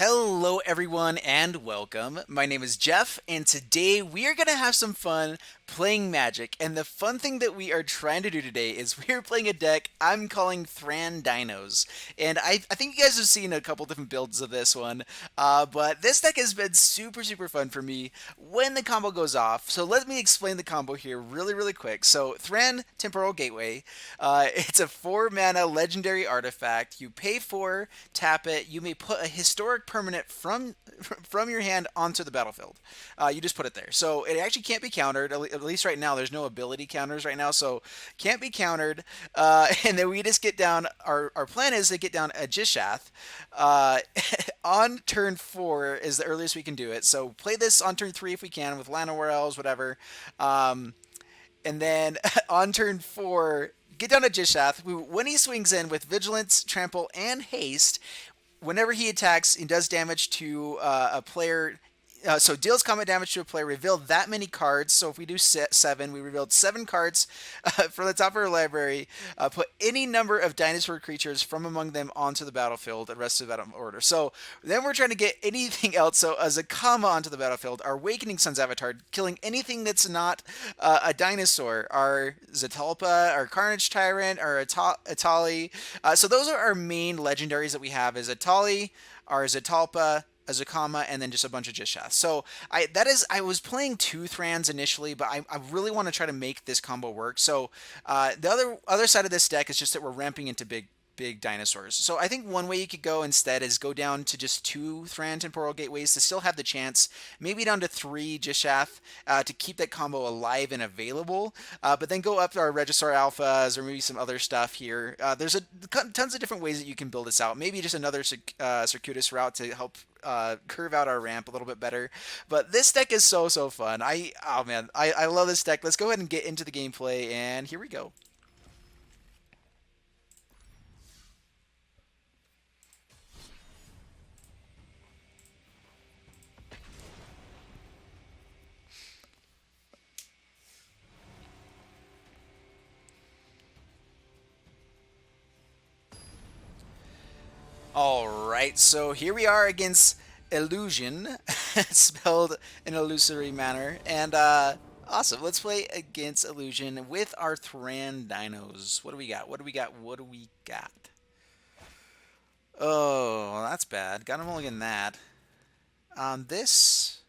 Hello, everyone, and welcome. My name is Jeff, and today we are going to have some fun playing Magic. And the fun thing that we are trying to do today is we are playing a deck I'm calling Thran Dinos. And I think you guys have seen a couple different builds of this one, but this deck has been super fun for me when the combo goes off. So let me explain the combo here really quick. So, Thran Temporal Gateway, it's a 4 mana legendary artifact. You pay 4, tap it, you may put a historic permanent from your hand onto the battlefield. You just put it there, so it actually can't be countered. At least right now, there's no ability counters right now, so can't be countered. And then we just get down. Our plan is to get down a Gishath. On turn 4 is the earliest we can do it. So play this on turn 3 if we can with Llanowar Elves, whatever. And then on turn 4, get down a Gishath. When he swings in with Vigilance, Trample, and Haste, whenever he attacks, he does damage to a player. So deals combat damage to a player. Reveal that many cards. So if we do 7, we revealed 7 cards from the top of our library. Put any number of dinosaur creatures from among them onto the battlefield. The rest of the battle order. So then we're trying to get anything else. So a Zacama onto the battlefield. Our Wakening Sun's avatar, killing anything that's not a dinosaur. Our Zetalpa, our Carnage Tyrant, our Etali. So those are our main legendaries that we have. Is Etali, our Zetalpa, a Zacama, and then just a bunch of Gishath. So I was playing 2 Thrans initially, but I really want to try to make this combo work. So the other side of this deck is just that we're ramping into big dinosaurs. So I think one way you could go instead is go down to just 2 Thran Temporal Gateways to still have the chance, maybe down to 3 Gishath to keep that combo alive and available. But then go up to our Registrar Alphas or maybe some other stuff here. There's tons of different ways that you can build this out. Maybe just another Circuitous Route to help curve out our ramp a little bit better. But this deck is so fun. Oh man, I love this deck. Let's go ahead and get into the gameplay, and here we go. All right, so here we are against Illusion, spelled in an illusory manner, and awesome. Let's play against Illusion with our Thran Dinos. What do we got? What do we got? What do we got? Oh, that's bad. Got a mulligan that. This.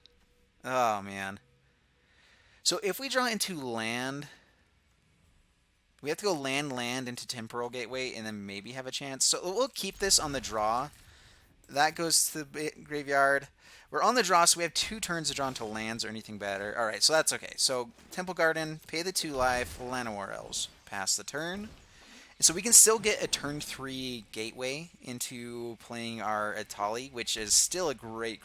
Oh man. So if we draw into land, we have to go land into Temporal Gateway and then maybe have a chance. So we'll keep this on the draw. That goes to the graveyard. We're on the draw, so we have 2 turns to draw into lands or anything better. Alright, so that's okay. So Temple Garden, pay the 2 life, Llanowar Elves. Pass the turn. And so we can still get a turn 3 gateway into playing our Etali, which is still a great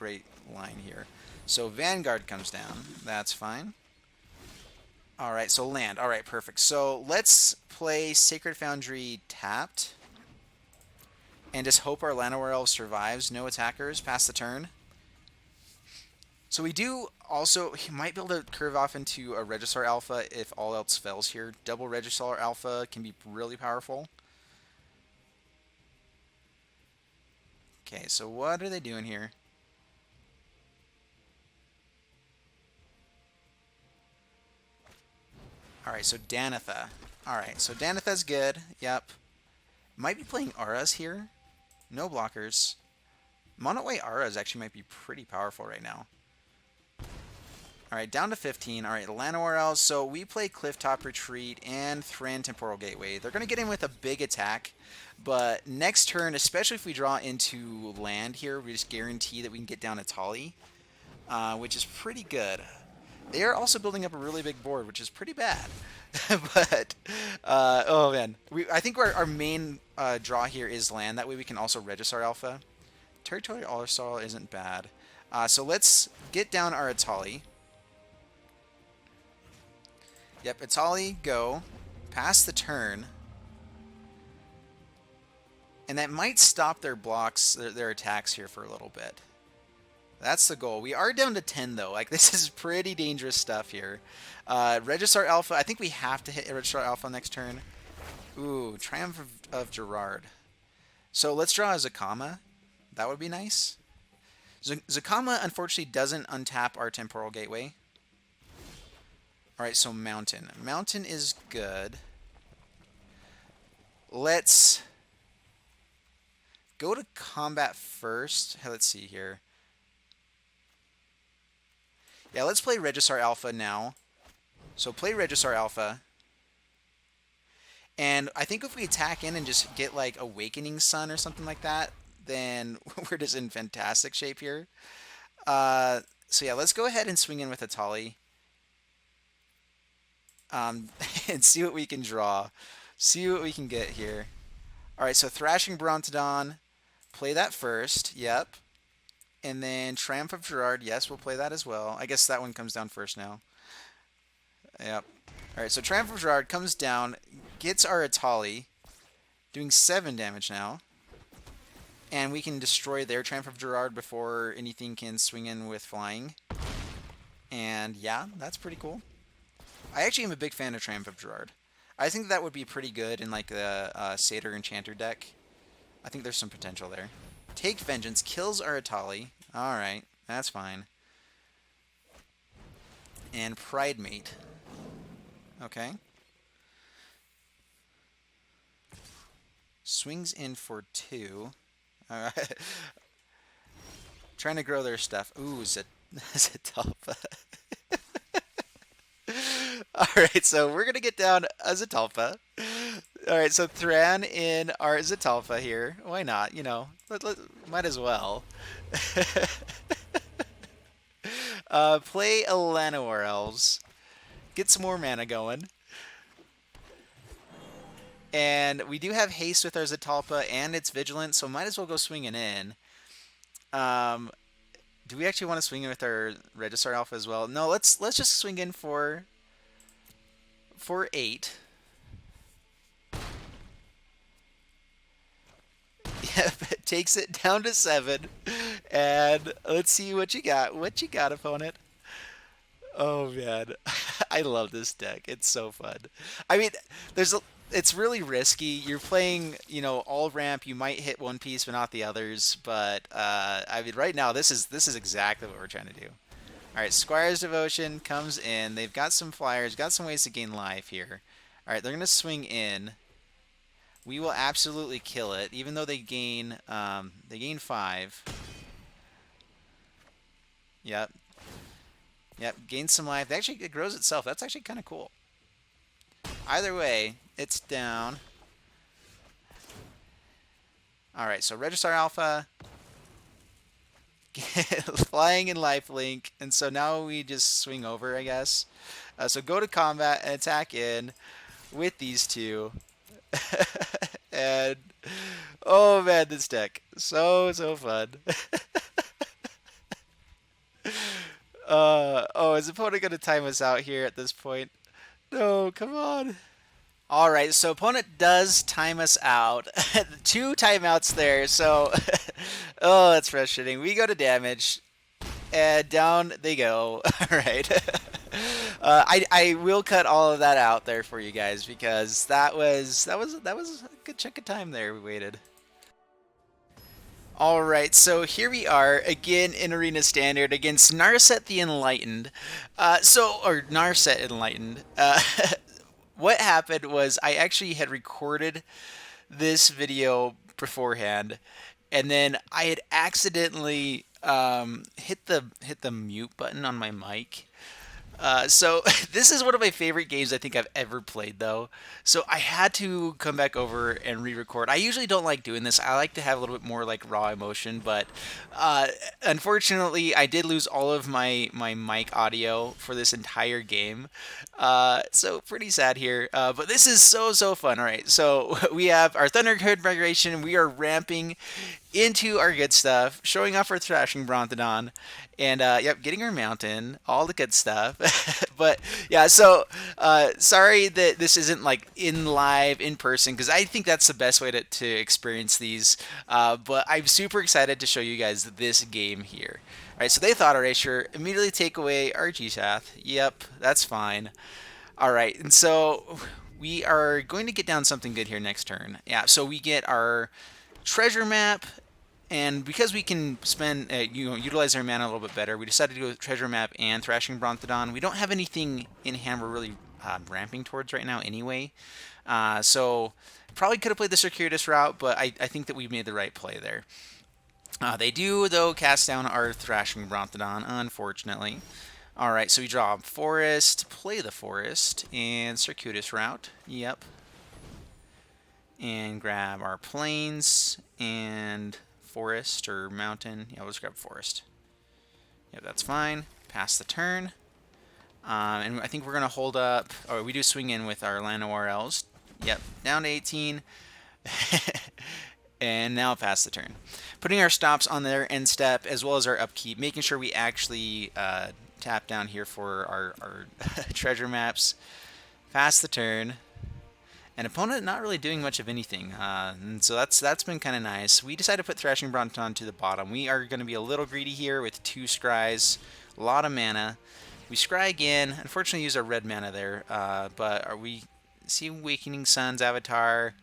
line here. So Vanguard comes down. That's fine. Alright, so land. Alright, perfect. So let's play Sacred Foundry tapped. And just hope our Llanowar Elf survives. No attackers. Pass the turn. So we do also... He might be able to curve off into a Registrar Alpha if all else fails here. Double Registrar Alpha can be really powerful. Okay, so what are they doing here? Alright, so Danitha. Alright, so Danitha's good. Yep. Might be playing Auras here. No blockers. Mono White Auras actually might be pretty powerful right now. Alright, down to 15. Alright, Llanowar Elves. So we play Clifftop Retreat and Thran Temporal Gateway. They're going to get in with a big attack. But next turn, especially if we draw into land here, we just guarantee that we can get down Etali, which is pretty good. They are also building up a really big board, which is pretty bad. But, oh man. I think our main draw here is land. That way we can also Registrar Alpha. Territorial Allosaurus isn't bad. So let's get down our Etali. Yep, Etali, go. Pass the turn. And that might stop their blocks, their attacks here for a little bit. That's the goal. We are down to 10, though. Like, this is pretty dangerous stuff here. Registrar Alpha. I think we have to hit Registrar Alpha next turn. Ooh, Triumph of Gerard. So let's draw a Zacama. That would be nice. Zacama, unfortunately, doesn't untap our Temporal Gateway. All right, so Mountain. Mountain is good. Let's go to combat first. Hey, let's see here. Yeah, let's play Regisaur Alpha now. So play Regisaur Alpha. And I think if we attack in and just get like Awakening Sun or something like that, then we're just in fantastic shape here. So yeah, let's go ahead and swing in with Etali. And see what we can draw. See what we can get here. Alright, so Thrashing Brontodon. Play that first. Yep. And then Triumph of Gerard. Yes, we'll play that as well. I guess that one comes down first now. Yep. Alright, so Triumph of Gerard comes down, gets our Etali, doing 7 damage now. And we can destroy their Triumph of Gerard before anything can swing in with flying. And yeah, that's pretty cool. I actually am a big fan of Triumph of Gerard. I think that would be pretty good in like the Satyr Enchanter deck. I think there's some potential there. Take Vengeance, kills our Etali. Alright, that's fine. And Pridemate. Okay. Swings in for 2. Alright. Trying to grow their stuff. Ooh, Zetalpa. Alright, so we're going to get down a Zetalpa. Alright, so Thran in our Zetalpa here. Why not? You know, might as well. Play a Llanowar Elves. Get some more mana going. And we do have haste with our Zetalpa and it's vigilant, so might as well go swinging in. Do we actually want to swing in with our Regisaur Alpha as well? No, let's just swing in for 8. Yep, it takes it down to 7. And let's see what you got. What you got, opponent? Oh man, I love this deck. It's so fun. I mean, it's really risky. You're playing, you know, all ramp. You might hit one piece, but not the others. But I mean, right now, this is exactly what we're trying to do. All right, Squire's Devotion comes in. They've got some flyers, got some ways to gain life here. All right, they're gonna swing in. We will absolutely kill it, even though they gain 5. Yep. Yep, gain some life. Actually, it grows itself. That's actually kind of cool. Either way, it's down. Alright, so Regisaur Alpha. Flying in lifelink. And so now we just swing over, I guess. So go to combat and attack in with these two. And oh man, this deck. So fun. Oh, is the opponent going to time us out here at this point? No, come on. All right, so opponent does time us out. 2 timeouts there, so oh, that's frustrating. We go to damage, and down they go. All right. I will cut all of that out there for you guys because that was a good chunk of time there we waited. Alright, so here we are, again in Arena Standard against Narset the Enlightened. Or Narset Enlightened. What happened was I actually had recorded this video beforehand, and then I had accidentally hit the mute button on my mic. So this is one of my favorite games I think I've ever played, though. So I had to come back over and re-record. I usually don't like doing this. I like to have a little bit more like raw emotion, but unfortunately, I did lose all of my mic audio for this entire game. So pretty sad here. But this is so fun. All right, so we have our Thunderherd Migration. We are ramping into our good stuff, showing off our Thrashing Brontodon, and yep, getting our mountain, all the good stuff. But yeah, so sorry that this isn't like in live, in person, because I think that's the best way to experience these. But I'm super excited to show you guys this game here. All right, so they thought, all right, sure, immediately take away our Gishath. Yep, that's fine. All right, and so we are going to get down something good here next turn. Yeah, so we get our treasure map, And because we can spend, utilize our mana a little bit better, we decided to go with Treasure Map and Thrashing Brontodon. We don't have anything in hand we're really ramping towards right now anyway. So probably could have played the Circuitous Route, but I think that we made the right play there. They do, though, cast down our Thrashing Brontodon, unfortunately. Alright, so we draw Forest, play the Forest, and Circuitous Route. Yep. And grab our Plains and Forest or Mountain. Yeah, let's grab Forest. Yep, that's fine. Pass the turn. And I think we're going to hold up. Oh, we do swing in with our Llanowar Elves. Yep, down to 18. And now pass the turn. Putting our stops on their end step as well as our upkeep, making sure we actually tap down here for our treasure maps. Pass the turn. And opponent not really doing much of anything, and so that's been kind of nice. We decided to put Thrashing Brontodon to the bottom. We are going to be a little greedy here with 2 scries, a lot of mana. We scry again. Unfortunately, use our red mana there, but we see Wakening Sun's Avatar,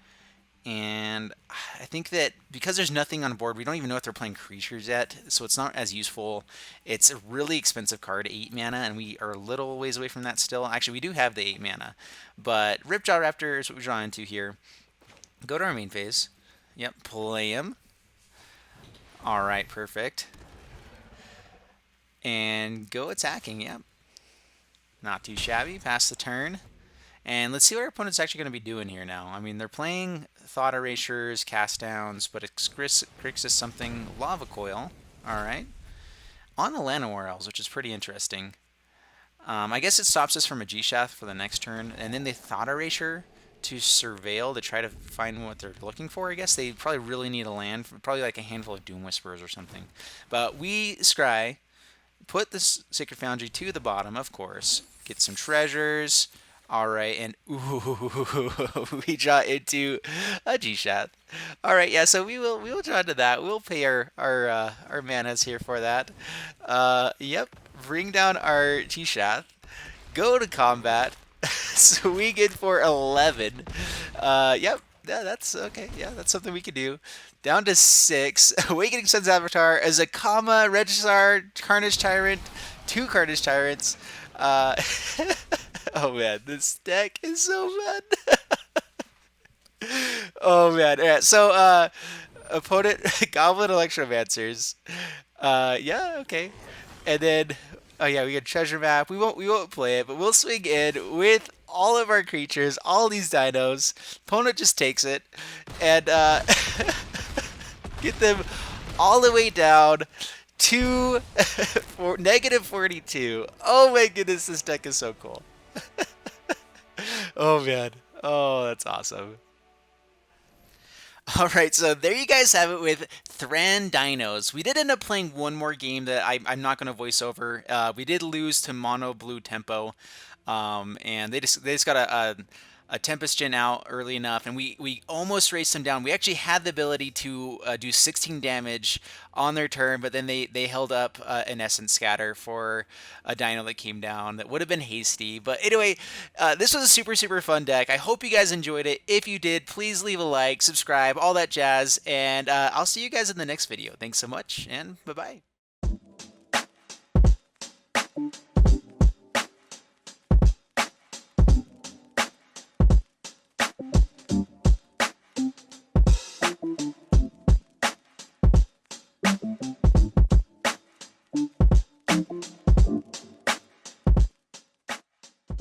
and I think that because there's nothing on board, we don't even know if they're playing creatures yet, so it's not as useful. It's a really expensive card, 8 mana, and we are a little ways away from that still. Actually, we do have the 8 mana, but Ripjaw Raptor is what we draw into here. Go to our main phase. Yep, play him. Alright, perfect. And go attacking, yep. Not too shabby, pass the turn. And let's see what our opponent's actually going to be doing here now. I mean, they're playing Thought Erasures, Cast Downs, but Grixis something, Lava Coil. Alright. On the Llanowar Elves, which is pretty interesting. I guess it stops us from a Gishath for the next turn, and then they Thought Erasure to Surveil to try to find what they're looking for, I guess. They probably really need a land, probably like a handful of Doom Whisperers or something. But we scry, put this Sacred Foundry to the bottom, of course, get some treasures. Alright, and ooh, we draw into a Gishath. Alright, yeah, so we will draw into that. We'll pay our manas here for that. Yep, bring down our Gishath, go to combat, swing in for 11. Yep, yeah, that's okay. Yeah, that's something we can do. Down to 6. Awakening Sun's Avatar, a Zacama, Registrar, Carnage Tyrant, 2 Carnage Tyrants. Oh man, this deck is so fun. Oh man. Yeah, so opponent Goblin Electromancers. Yeah, okay. And then oh yeah, we got Treasure Map. We won't play it, but we'll swing in with all of our creatures, all these dinos. Opponent just takes it and get them all the way down to negative 42. Oh my goodness, this deck is so cool. Oh man. Oh, that's awesome. Alright, so there you guys have it with Thran Dinos. We did end up playing one more game that I'm not going to voice over. We did lose to Mono Blue Tempo, and they just got a Tempest Gen out early enough, and we almost raced them down. We actually had the ability to do 16 damage on their turn, but then they held up an Essence Scatter for a Dino that came down. That would have been hasty. But anyway, this was a super, super fun deck. I hope you guys enjoyed it. If you did, please leave a like, subscribe, all that jazz, and I'll see you guys in the next video. Thanks so much, and bye-bye.